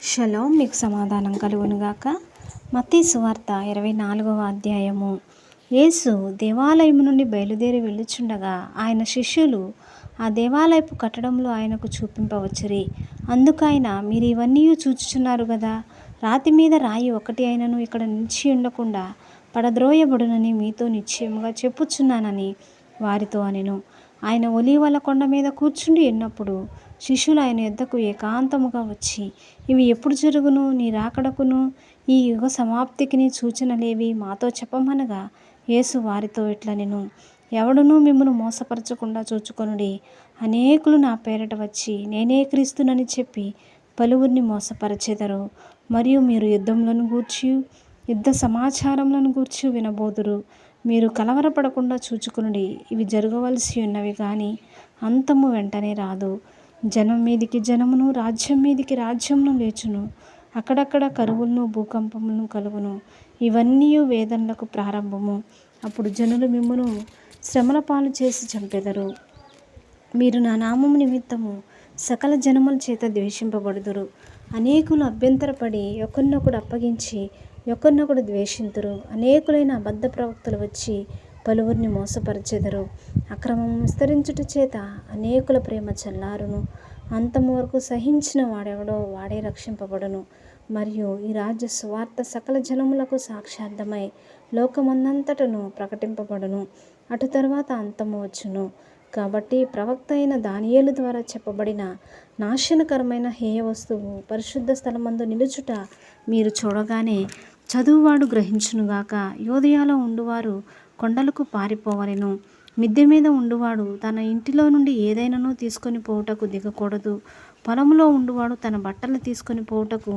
Shalom, మీకు సమాధానం కలుగునుగాక. మత్తయి సువార్త 24వ అధ్యాయము. యేసు దేవాలయము నుండి బయలుదేరి వెళ్ళుచుండగా ఆయన శిష్యులు ఆ దేవాలయపు కట్టడంలో ఆయనకు చూపింపవచ్చిరి. అందుకైన, మీరు ఇవన్నీ చూచుచున్నారు కదా, రాతి మీద రాయి ఒకటి అయినను ఇక్కడ నిలిచి ఉండకుండా పడద్రోయబడునని మీతో నిశ్చయముగా చెప్పుచున్నానని వారితో అనెను. ఆయన ఒలీవల కొండ మీద కూర్చుండి ఉన్నప్పుడు శిష్యులు ఆయన యొద్దకు ఏకాంతముగా వచ్చి, ఇవి ఎప్పుడు జరుగును? నీ రాకడకును ఈ యుగ సమాప్తికిని సూచనలేవి మాతో చెప్పమనగా, యేసు వారితో ఇట్లనెను, ఎవడునూ మిమ్మును మోసపరచకుండా చూచుకొనుడి. అనేకులు నా పేరట వచ్చి నేనే క్రీస్తునని చెప్పి పలువురిని మోసపరచెదరు. మరియు మీరు యుద్ధములను గూర్చి యుద్ధ సమాచారములను గూర్చి వినబోదురు. మీరు కలవరపడకుండా చూచుకొనుడి. ఇవి జరగవలసి ఉన్నవి కానీ అంతము వెంటనే రాదు. జనం మీదికి జనమును, రాజ్యం మీదికి రాజ్యమును లేచును. అక్కడక్కడ కరువులను, భూకంపములను కలుగును. ఇవన్నీ వేదనలకు ప్రారంభము. అప్పుడు జనులు మిమ్మును శ్రమల పాలు చేసి చంపెదరు. మీరు నా నామము నిమిత్తము సకల జనముల చేత ద్వేషింపబడుదురు. అనేకులు అభ్యంతరపడి ఒకరినొకడు అప్పగించి ఒకరినొకడు ద్వేషింతురు. అనేకులైన అబద్ధ ప్రవక్తలు వచ్చి పలువురిని మోసపరచెదరు. అక్రమం విస్తరించుట చేత అనేకుల ప్రేమ చల్లారును. అంతము వరకు సహించిన వాడెవడో వాడే రక్షింపబడును. మరియు ఈ రాజ్య సువార్త సకల జనములకు సాక్షార్థమై లోకమందంతటను ప్రకటింపబడును. అటు తర్వాత అంతము వచ్చును. కాబట్టి ప్రవక్త అయిన దానియేలు ద్వారా చెప్పబడిన నాశనకరమైన హేయ వస్తువు పరిశుద్ధ స్థలమందు నిలుచుట మీరు చూడగానే చదువువాడు గ్రహించునుగాక. యోదయలో ఉండువారు కొండలకు పారిపోవలెను. మిద్దె మీద ఉండువాడు తన ఇంటిలో నుండి ఏదైనాను తీసుకొని పోవుటకు దిగకూడదు. పొలంలో ఉండువాడు తన బట్టలు తీసుకొని పోవుటకు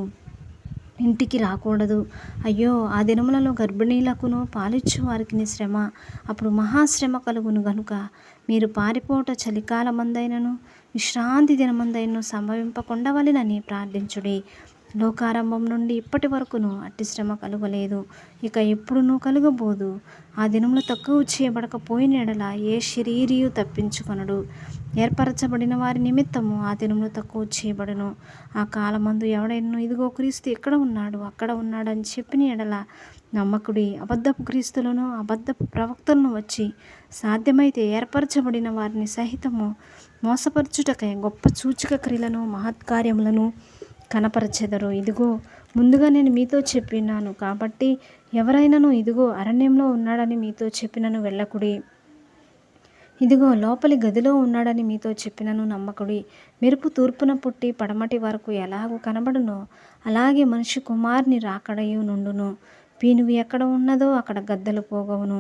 ఇంటికి రాకూడదు. అయ్యో, ఆ దినములలో గర్భిణీలకును పాలిచ్చు వారికి శ్రమ. అప్పుడు మహాశ్రమ కలుగును గనుక మీరు పారిపోవుట చలికాలమందైనను విశ్రాంతి దినమందైనను సంభవింపకుండవలెనని ప్రార్థించుడి. లోకారంభం నుండి ఇప్పటి వరకును అట్టి శ్రమ కలుగలేదు, ఇక ఎప్పుడునూ కలుగబోదు. ఆ దినములు తక్కువ చేయబడకపోయిన ఎడల ఏ శరీరియు తప్పించుకొనడు. ఏర్పరచబడిన వారి నిమిత్తము ఆ దినములు తక్కువ చేయబడును. ఆ కాలమందు ఎవడైనా ఇదిగో క్రీస్తు ఇక్కడ ఉన్నాడు, అక్కడ ఉన్నాడు అని చెప్పిన ఎడల నమ్మకుడి. అబద్ధపు క్రీస్తులను, అబద్ధపు ప్రవక్తలను వచ్చి సాధ్యమైతే ఏర్పరచబడిన వారిని సహితము మోసపరచుటకై గొప్ప సూచక క్రియలను, మహత్కార్యములను కనపరచెదరు. ఇదిగో ముందుగా నేను మీతో చెప్పినాను. కాబట్టి ఎవరైనాను ఇదిగో అరణ్యంలో ఉన్నాడని మీతో చెప్పినను వెళ్ళకుడి, ఇదిగో లోపలి గదిలో ఉన్నాడని మీతో చెప్పినను నమ్మకుడి. మెరుపు తూర్పున పుట్టి పడమటి వరకు ఎలాగూ కనబడునో అలాగే మనిషి కుమారుని రాకడయు నుండును. పీనుగు ఎక్కడ ఉన్నదో అక్కడ గద్దలు పోగవును.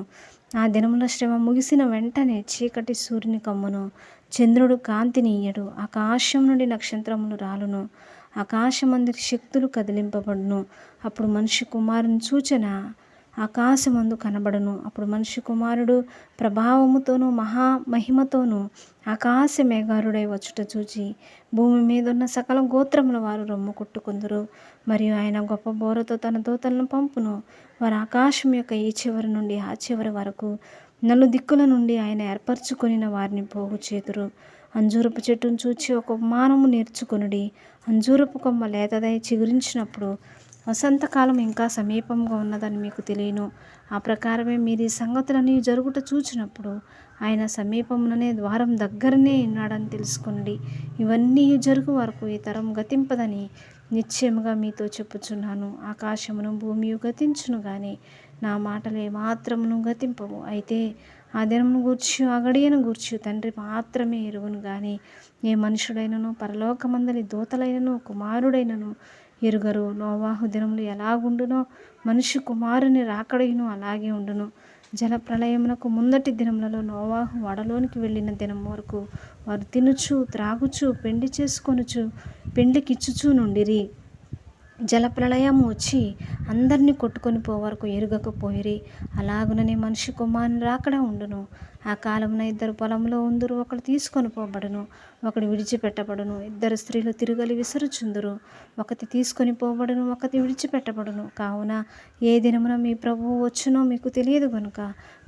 ఆ దినముల శ్రమ ముగిసిన వెంటనే చీకటి సూర్యుని కమ్మును, చంద్రుడు కాంతినియ్యడు, ఆకాశం నుండి నక్షత్రములు రాలును, ఆకాశమందరి శక్తులు కదిలింపబడును. అప్పుడు మనిషి కుమారుని సూచన ఆకాశమందు కనబడును. అప్పుడు మనిషి కుమారుడు ప్రభావముతోనూ మహామహిమతోనూ ఆకాశ మేఘారుడై వచ్చుట చూచి భూమి మీదున్న సకల గోత్రముల వారు రొమ్ము కొట్టుకుందురు. మరియు ఆయన గొప్ప బోరతో తన దూతలను పంపును. వారు ఆకాశం యొక్క ఈ చివరి నుండి ఆ చివరి వరకు నలుదిక్కుల నుండి ఆయన ఏర్పరచుకొనిన వారిని పోగు చేతురు. అంజూరపు చెట్టును చూచి ఒక ఉపమానము నేర్చుకొనుడి. అంజూరపు కొమ్మ లేతదై చిగురించినప్పుడు వసంతకాలం ఇంకా సమీపంగా ఉన్నదని మీకు తెలియను. ఆ ప్రకారమే మీరు ఈ సంగతులన్నీ జరుగుట చూచినప్పుడు ఆయన సమీపముననే, ద్వారం దగ్గరనే ఉన్నాడని తెలుసుకొనండి. ఇవన్నీ జరుగు వరకు ఈ తరం గతింపదని నిశ్చయముగా మీతో చెప్పుచున్నాను. ఆకాశమును భూమియు గతించును గాని నా మాటలు ఏమాత్రమును గతింపవు. అయితే ఆ దినమును గూర్చి ఆ గడియను గూర్చి తండ్రి మాత్రమే ఎరుగును గాని ఏ మనుషుడైనను పరలోకమందలి దూతలైనను కుమారుడైనను ఎరుగరు. నోవాహు దినములు ఎలాగుండునో మనిషి కుమారుని రాకడయును అలాగే ఉండును. జల ప్రళయమునకు ముందటి దినములలో నోవాహు ఓడలోనికి వెళ్ళిన దినం వరకు వారు తినుచు, త్రాగుచు, పెండి చేసుకొనుచు, పెండ్లికిచ్చుచూ నుండిరి. జలప్రళయము వచ్చి అందరినీ కొట్టుకొని పోవరకు ఎరుగకపోయిరి. అలాగుననే మనిషి కుమారుని రాకడ ఉండును. ఆ కాలమున ఇద్దరు పొలంలో ఉందురు, ఒకడు తీసుకొని పోబడును, ఒకడు విడిచిపెట్టబడును. ఇద్దరు స్త్రీలు తిరుగలి విసరుచుందురు, ఒకటి తీసుకొని పోబడును, ఒకటి విడిచిపెట్టబడును. కావున ఏ దినమున మీ ప్రభువు వచ్చునో మీకు తెలియదు గనుక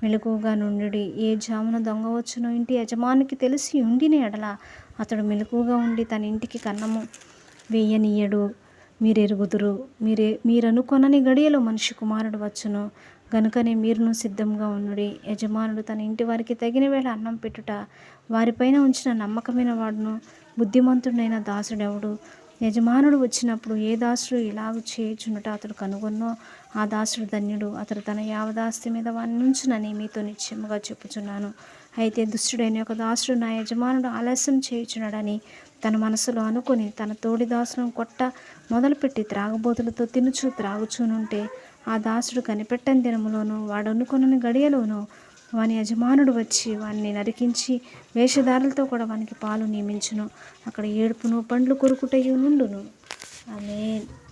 మెలకువగా నుండుడి. ఏ జామున దొంగ వచ్చునో ఇంటి యజమానికి తెలిసి ఉండిన ఎడల అతడు మెలకువగా ఉండి తన ఇంటికి కన్నము వేయనీయడు. మీరెరుగుదురు. మీరనుకొనని గడియలో మనిషి కుమారుడు వచ్చును. గనుకనే మీరును సిద్ధంగా ఉండుడి. యజమానుడు తన ఇంటి వారికి తగిన వేళ అన్నం పెట్టుట వారిపైన ఉంచిన నమ్మకమైన వాడును బుద్ధిమంతుడైన దాసుడెవడు? యజమానుడు వచ్చినప్పుడు ఏ దాసుడు ఇలాగ చేయుచున్నట అతడు కనుగొన్నో ఆ దాసుడు ధన్యుడు. అతడు తన యావదాస్తి మీద వాని నుంచునని మీతో నిశ్చయముగా చెప్పుచున్నాను. అయితే దుష్టుడైన ఒక దాసుడు నా యజమానుడు ఆలస్యం చేయుచున్నాడని తన మనసులో అనుకుని తన తోడి దాసులను కొట్ట మొదలుపెట్టి త్రాగుబోతులతో తినుచు త్రాగుచూనుంటే ఆ దాసుడు కనిపెట్టని దినములోను వాడనుకొనని గడియలోను వాని యజమానుడు వచ్చి వానిని నరికించి వేషధారులతో కూడా వానికి పాలు నియమించును. అక్కడ ఏడుపును పండ్లు కొరుకుటయు నుండును. ఆమేన్.